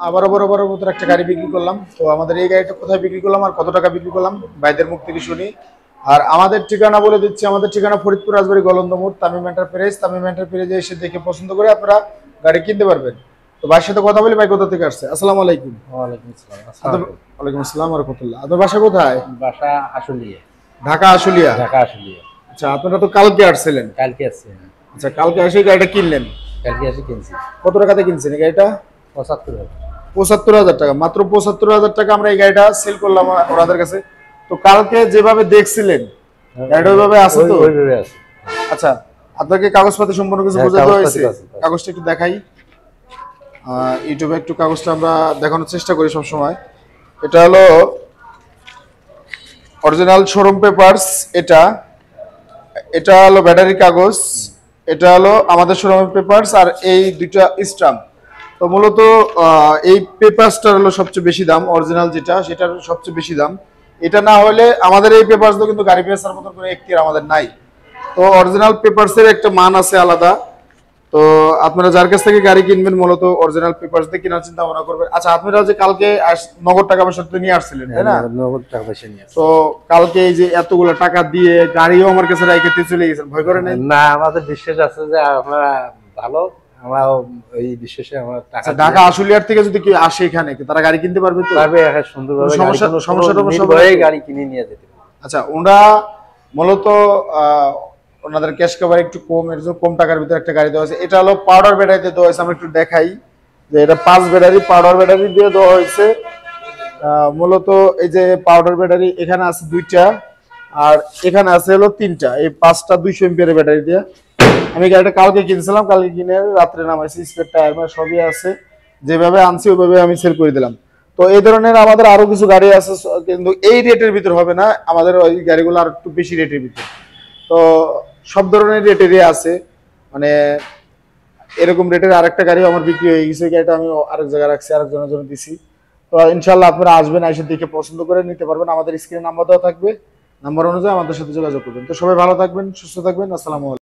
আবারও বরাবরের মতো একটা গাড়ি বিক্রি করলাম। তো আমাদের এই গাড়িটা কোথায় বিক্রি করলাম আর কত টাকা বিক্রি করলাম ভাইদের মুখ থেকে শুনি। আর আমাদের ঠিকানা বলে দিচ্ছি, আমাদের ঠিকানা ফরিদপুর রাজবাড়ী গলন্দ মোড়, তামিম এন্টারপ্রাইজে এসে দেখে পছন্দ করে আপনারা গাড়ি কিনতে পারবেন। তো ভাইয়ের সাথে কথা বলি, ভাই কোথা থেকে আসছে? আসসালামু আলাইকুম। ওয়ালাইকুম আসসালাম। ওয়ালাইকুম আসসালাম ওয়া রাহমাতুল্লাহ। আপনার বাসা কোথায়? বাসা আশুলিয়া। ঢাকা আশুলিয়া। ঢাকা আশুলিয়া। আচ্ছা, আপনারা তো কালকে আসছিলেন। কালকে আসছি। আচ্ছা, কালকে এসে গাড়িটা কিনলেন। কালকে এসে কিনছি। কত টাকাতে কিনছেন এই গাড়িটা? ৭৫,০০০। ৭৫,০০০ টাকা, মাত্র ৭৫,০০০ টাকা আমরা এই গাড়িটা সেল করলাম ওনাদের কাছে। তো কালকে যেভাবে দেখছিলেন গাড়িটা ওইভাবে আছে তো? ওইভাবে আছে। আচ্ছা, আপনাকে কাগজপাতি সম্পূর্ণ কিছু বোঝা দেওয়া হয়েছে? কাগজটা একটু দেখাই। ইউটিউবে একটু কাগজটা আমরা দেখানোর চেষ্টা করি সব সময়। এটা হলো অরিজিনাল শোরুম পেপারস। এটা হলো ব্যাটারি কাগজ, এটা হলো আমাদের শোরুমের পেপারস, আর এই দুইটা স্ট্যাম্প। তো মূলত এই পেপারসটার হলো সবচেয়ে বেশি দাম, অরিজিনাল যেটা সেটার সবচেয়ে বেশি দাম। এটা না হলে আমাদের এই পেপারসগুলো কিন্তু গাড়ি বেচার মতো কোনো এখতিয়ার আমাদের নাই। তো অরিজিনাল পেপারসের একটা মান আছে আলাদা। তো আপনারা যার কাছ থেকে গাড়ি কিনবেন মূলত অরিজিনাল পেপারস দিয়ে কেনার চিন্তা ভাবনা করবেন। আচ্ছা, আপনারা যে কালকে নগদ টাকা পয়সা তো নিয়ে আসছিলেন, তাই না? নগদ টাকা পয়সা নিয়ে আসছি। তো কালকে এই যে এতগুলো টাকা দিয়ে গাড়িও আমার কাছে রাইখে চলে গেছেন, ভয় করে নাই? না, আমাদের বিশ্বাস আছে যে আপনারা ভালো, আমরা এই বিশ্বাসে আমরা টাকা। ঢাকা আশুলিয়ার থেকে যদি কেউ আসে এখানে, তারা গাড়ি কিনতে পারবে তো? পারবে, সুন্দরভাবে সমস্যাটা গাড়ি কিনে নিয়ে যেতে পারবে। আচ্ছা, ওরা মূলত ওনাদের ক্যাশ কভার একটু কম, এর জন্য কম টাকার ভিতরে একটা গাড়ি দেওয়া হয়েছে। এটা হলো পাউডার ব্যাটারিতে দেওয়া হয়েছে। আমরা একটু দেখাই যে এটা 5 ব্যাটারি, পাউডার ব্যাটারি দিয়ে দেওয়া হয়েছে। মূলত এই যে পাউডার ব্যাটারি এখানে আছে 2টা, আর এখানে আছে হলো 3টা। এই 5টা 200 এমপিআর ব্যাটারি দিয়ে আমি গাড়িটা কালকে কিনছিলাম। কালকে কিনে রাত্রে নামাইছি, স্পেয়ার টায়ার সবই আছে, যেভাবে আনছি ওইভাবে আমি সেল করে দিলাম। তো এই ধরনের আমাদের আরো কিছু গাড়ি আছে, কিন্তু এই রেটের ভিতর হবে না, আমাদের ওই গাড়িগুলো আর একটু বেশি রেটের ভিতর। তো সব ধরনের রেটেরই আছে, মানে এরকম রেটের আরেকটা গাড়িও আমার বিক্রি হয়ে গেছে। গাড়িটা আমি আরেক জায়গায় রাখছি, আরেকজনের জন্য দিছি। তো ইনশাল্লাহ আপনারা আসবেন, এসে দেখে পছন্দ করে নিতে পারবেন। আমাদের স্ক্রিনে নাম্বার দেওয়া থাকবে, নাম্বার অনুযায়ী আমাদের সাথে যোগাযোগ করবেন। তো সবাই ভালো থাকবেন, সুস্থ থাকবেন। আসসালামু আলাইকুম।